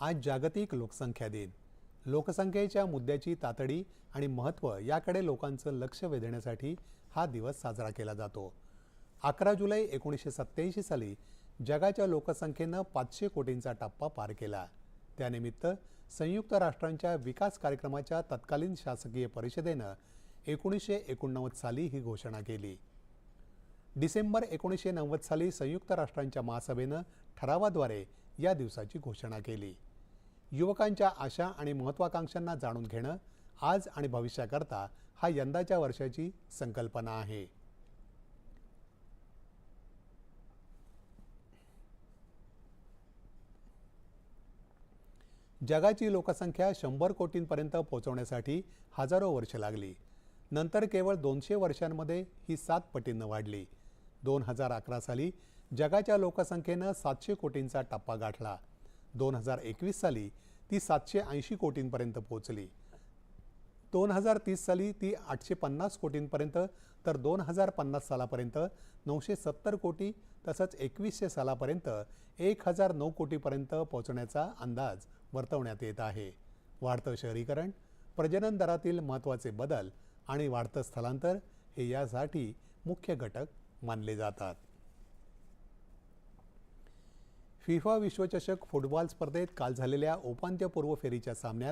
आज जागतिक लोकसंख्या दिन. लोकसंख्येच्या मुद्द्याची तातडी आणि महत्त्व याकडे लोकांचं लक्ष वेधण्यासाठी हा दिवस साजरा केला जातो. 11 जुलै 1987 साली जगाच्या लोकसंख्येनं 500 कोटींचा टप्पा पार केला. त्यानिमित्त संयुक्त राष्ट्रांच्या विकास कार्यक्रमाच्या तत्कालीन शासकीय परिषदेनं 1989 साली ही घोषणा केली. डिसेंबर 1990 साली संयुक्त राष्ट्रांच्या महासभेनं ठरावाद्वारे या दिवसाची घोषणा केली. युवकांच्या आशा आणि महत्त्वाकांक्षांना जाणून घेणं आज आणि भविष्याकरता हा यंदाच्या वर्षाची संकल्पना आहे. जगाची लोकसंख्या 100 कोटींपर्यंत पोहोचवण्यासाठी हजारो वर्ष लागली. नंतर केवळ 200 वर्षांमध्ये ही 7 पटींनं वाढली. 2011 साली जगाच्या लोकसंख्येनं 700 कोटींचा टप्पा गाठला. 2021 साली ती 780 कोटींपर्यंत पोहोचली. 2030 साली ती 850 कोटींपर्यंत, तर 2050 सालापर्यंत 970 कोटी, तसंच 2100 सालापर्यंत 1009 कोटीपर्यंत पोहोचण्याचा अंदाज वर्तवण्यात येत आहे. वाढतं शहरीकरण, प्रजनन दरातील महत्त्वाचे बदल आणि वाढतं स्थलांतर हे यासाठी मुख्य घटक मानले जातात. फिफा विश्वचषक फुटबॉल स्पर्धेत काल झालेल्या उपांत्यपूर्व फेरीच्या सामन्यात